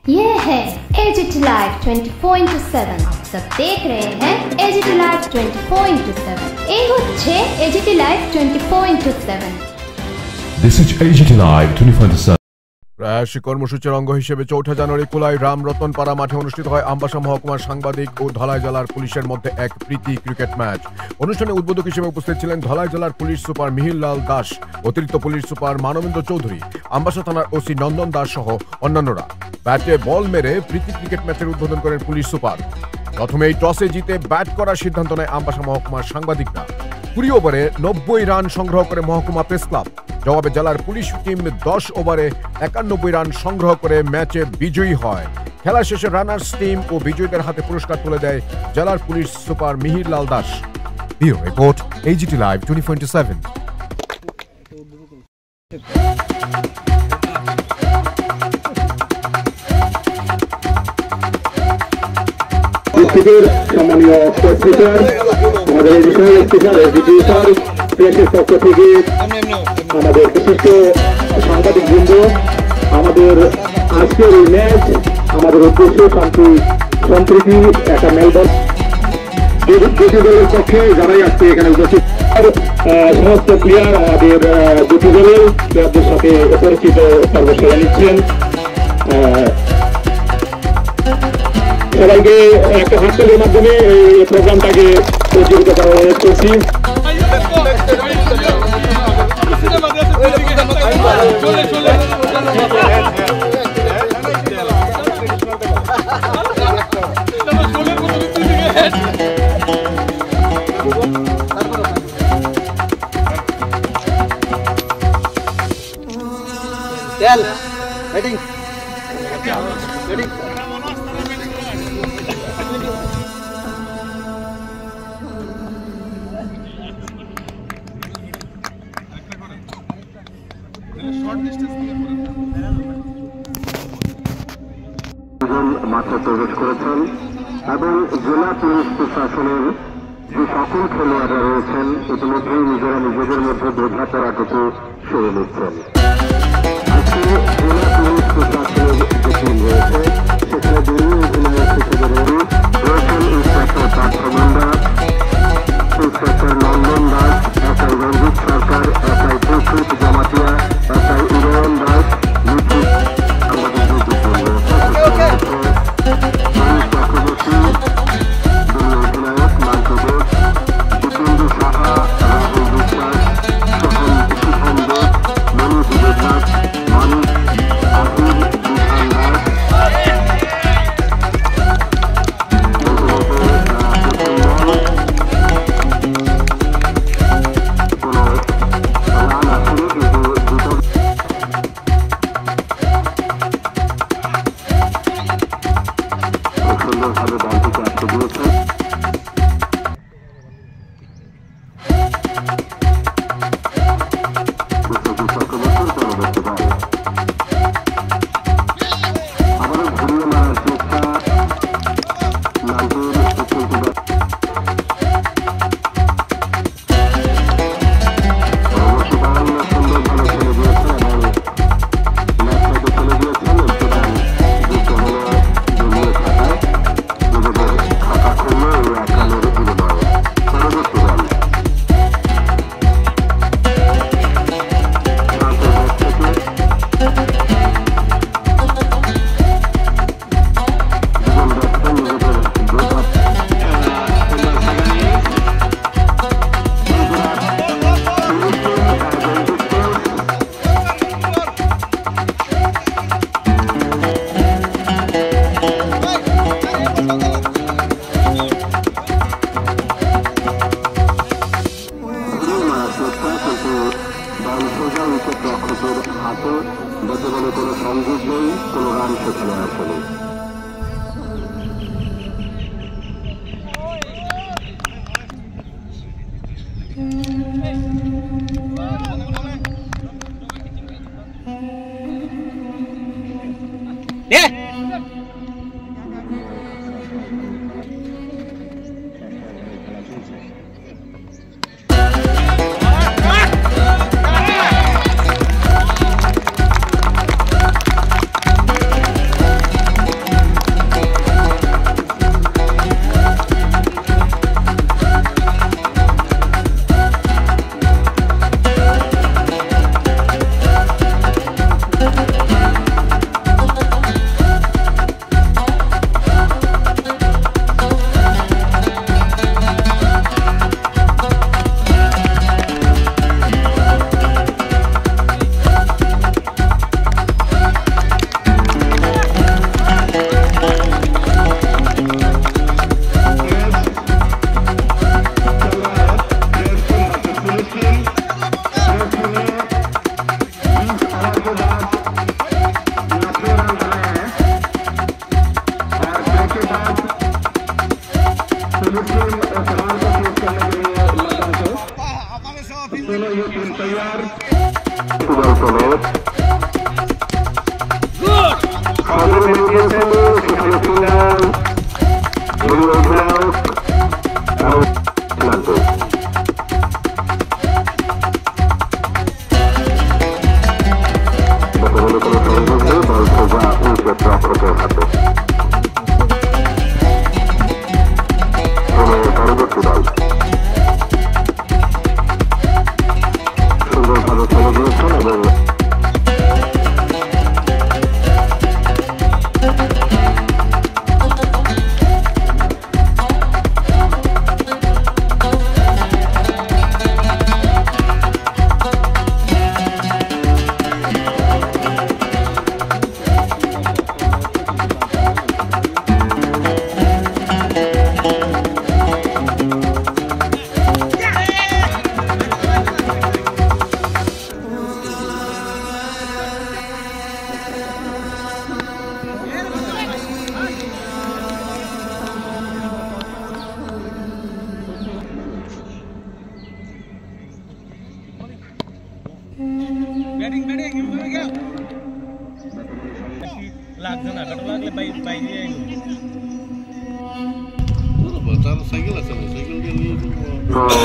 ये है AGT live 24/7। आप सब देख रहे हैं एजीटी लाइव 24/7। এই হচ্ছে AGT live 24/7। This is AGT Live 24/7। প্রয়াসী কর্মসূচির অঙ্গ হিসেবে ৪ জানুয়ারি কুলাই রামরতনপাড়া মাঠে অনুষ্ঠিত হয় আমবাসা মহকুমার সাংবাদিক ও ধলাই জেলার পুলিশের মধ্যে এক প্রীতি ক্রিকেট ম্যাচ। অনুষ্ঠানে উদ্বোধক হিসেবে উপস্থিত ছিলেন ধলাই জেলার পুলিশ সুপার মিহিরলাল দাস, অতিরিক্ত পুলিশ সুপার মানবেন্দ্র চৌধুরী, আমবাসা থানার ওসি নন্দন দাস সহ অন্যান্যরা। ব্যাটে বল মেরে প্রীতি ক্রিকেট ম্যাচের উদ্বোধন করেন পুলিশ সুপার। প্রথমেই টসে জিতে ব্যাট করার সিদ্ধান্ত নেয় আমবাসা মহকুমার সাংবাদিকরা। ২০ ওভারে ৯০ রান সংগ্রহ করে মহকুমা প্রেস ক্লাব। জবাবে জেলার পুলিশ টিম ১০ ওভারে ৯১ রান সংগ্রহ করে ম্যাচে বিজয়ী হয়। খেলা শেষে রানার্স টিম ও বিজয়ীদের হাতে পুরস্কার তুলে দেয় জেলার police super Mihirlal Das. Bureau report, AGT live 24/7। সম্মানীয় স্পিকার, আমাদের এই বিষয়ে স্পিকার এসডিজি স্যার, প্রেসের পক্ষ থেকে আমাদের বিশিষ্ট সাংবাদিক বৃন্দ, আমাদের আজকের এই ম্যাচ আমাদের উদ্দেশ্য শান্তি সম্প্রীতি একটা মেলবর্ন। দুটি দলের পক্ষে যারাই আজকে এখানে উপস্থিত সমস্ত প্লেয়ার আমাদের দুটি দলের প্লেয়ারদের সাথে পরিচিত সর্বশেষ নিচ্ছেন। সবাইকে একটা হাততালির মাধ্যমে এই প্রোগ্রামটাকে প্রজ্বলিত করার অনুরোধ করছি। মাঠে প্রবেশ করেছেন এবং জেলা পুলিশ প্রশাসনের যে সকল খেলোয়াড়রা রয়েছেন ইতিমধ্যেই নিজেরা নিজেদের মধ্যে বোঝাপড়াটুকু সেরে নিচ্ছেন। আজকে জেলা পুলিশ প্রশাসনের যে টিম রয়েছে সেখানে দলীয় অধিনায়ক হিসেবে রয়েছেন ইন্সপেক্টর পার্থ মুন্ডা, ইন্সপেক্টর নন্দন দাস, এসআই রঞ্জিত সরকার, এসআই প্রকৃত জমাতিয়া, এসআই উদয়ন দাস, নিখিল আমাদের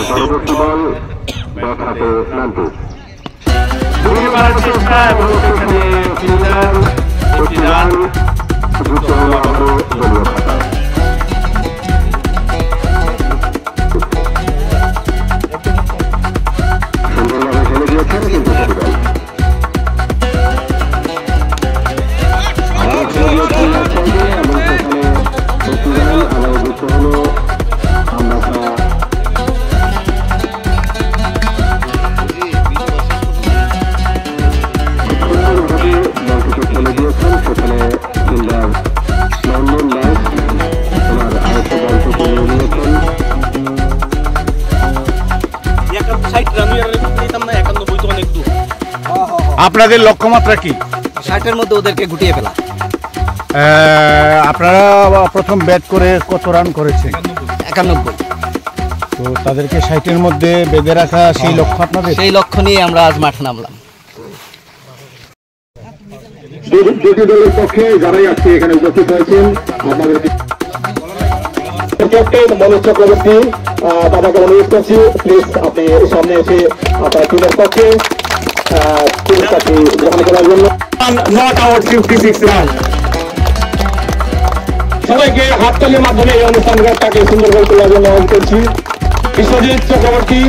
পরবর্তী বল ব্যাট হাতে নান্টু যুক্ত হল আবারও দলীয় খাতা। সুন্দরভাবে খেলে দিয়েছেন কিন্তু যুক্ত হল আপনাদের লক্ষ্যমাত্রা কি? 60-এর মধ্যে ওদেরকে গুটিয়ে ফেলা। আপনারা প্রথম ব্যাট করে কত রান করেছেন? 91। তো তাদেরকে 60-এর মধ্যে বেঁধে রাখা সেই লক্ষ্য আপনাদের? সেই লক্ষ্য নিয়ে আমরা আজ মাঠে নামলাম। দুটি দলের পক্ষে যারাই আজকে এখানে উপস্থিত হয়েছেন আমাদের ক্যাপ্টেন মনোজ চক্রবর্তী দাদাকে অনুরোধ করছি প্লিজ আপনি সামনে এসে আপনার টিমের পক্ষে পুরস্কারটি গ্রহণ করার জন্য। Not out 56 run. সবাইকে হাততালির মাধ্যমে এই অনুষ্ঠানটাকে সুন্দর করে তোলার জন্য অনুরোধ করছি। বিশ্বজিৎ চক্রবর্তী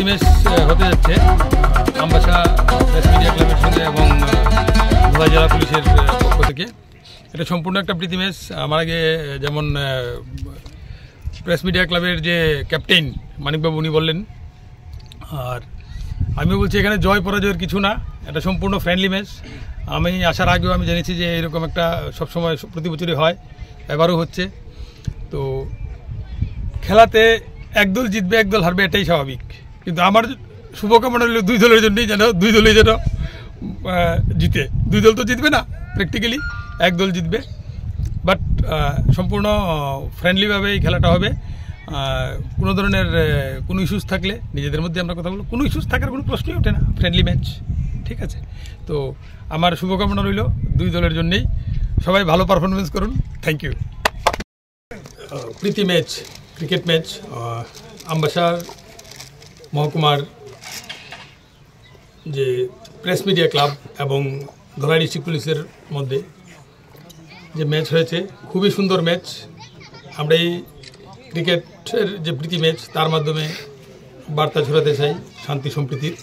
ম্যাচ হতে যাচ্ছে আমবাসা প্রেস মিডিয়া ক্লাবের সঙ্গে এবং ধলাই জেলা পুলিশের পক্ষ থেকে। এটা সম্পূর্ণ একটা প্রীতি ম্যাচ। আমার আগে যেমন প্রেস মিডিয়া ক্লাবের যে ক্যাপ্টেন মানিকবাবু উনি বললেন, আর আমিও বলছি এখানে জয় পরাজয়ের কিছু না, এটা সম্পূর্ণ ফ্রেন্ডলি ম্যাচ। আমি আসার আগেও আমি জেনেছি যে এরকম একটা সবসময় প্রতি বছরই হয়, এবারও হচ্ছে। তো খেলাতে একদল জিতবে একদল হারবে, এটাই স্বাভাবিক। কিন্তু আমার শুভকামনা হলো দুই দলের জন্যই যেন জিতে। দুই দল তো জিতবে না প্র্যাকটিক্যালি, এক দল জিতবে। বাট সম্পূর্ণ ফ্রেন্ডলিভাবে এই খেলাটা হবে। কোনো ধরনের কোনো ইস্যুস থাকলে নিজেদের মধ্যে আমরা কথা বলবো, কোনো ইস্যুস থাকার কোনো প্রশ্নই ওঠে না, ফ্রেন্ডলি ম্যাচ, ঠিক আছে? তো আমার শুভকামনা রইল দুই দলের জন্যেই। সবাই ভালো পারফরমেন্স করুন। Thank you. প্রীতি ম্যাচ, ক্রিকেট ম্যাচ আমবাসার মহকুমার যে প্রেস মিডিয়া ক্লাব এবং ধলাই ডিস্ট্রিক্ট পুলিশের মধ্যে যে ম্যাচ হয়েছে, খুবই সুন্দর ম্যাচ। আমরা এই ক্রিকেটের যে প্রীতি ম্যাচ তার মাধ্যমে বার্তা ছড়াতে চাই শান্তি সম্প্রীতির,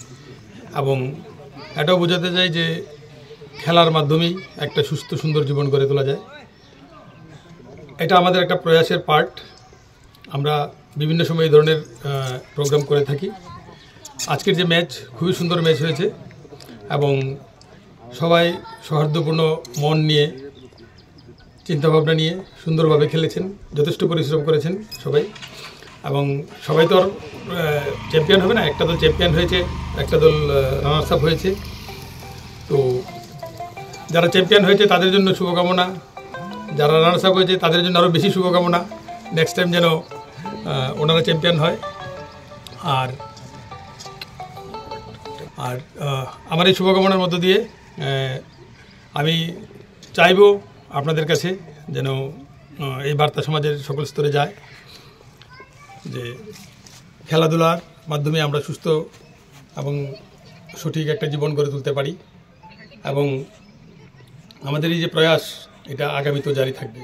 এবং এটাও বোঝাতে চাই যে খেলার মাধ্যমেই একটা সুস্থ সুন্দর জীবন গড়ে তোলা যায়। এটা আমাদের একটা প্রয়াসের পার্ট। আমরা বিভিন্ন সময় এই ধরনের প্রোগ্রাম করে থাকি। আজকের যে ম্যাচ খুবই সুন্দর ম্যাচ হয়েছে এবং সবাই সৌহার্দ্যপূর্ণ মন নিয়ে, চিন্তাভাবনা নিয়ে সুন্দরভাবে খেলেছেন, যথেষ্ট পরিশ্রম করেছেন সবাই। এবং সবাই তো আর চ্যাম্পিয়ন হবে না, একটা দল চ্যাম্পিয়ন হয়েছে, একটা দল রানার্স আপ হয়েছে। তো যারা চ্যাম্পিয়ন হয়েছে তাদের জন্য শুভকামনা, যারা রানার্স আপ হয়েছে তাদের জন্য আরও বেশি শুভকামনা। নেক্সট টাইম যেন ওনারা চ্যাম্পিয়ন হয়। আর আর আমার এই শুভকামনার মধ্য দিয়ে আমি চাইব আপনাদের কাছে যেন এই বার্তা সমাজের সকল স্তরে যায় যে খেলাধুলার মাধ্যমে আমরা সুস্থ এবং সঠিক একটা জীবন গড়ে তুলতে পারি, এবং আমাদের এই যে প্রয়াস এটা আগামীতেও জারি থাকবে।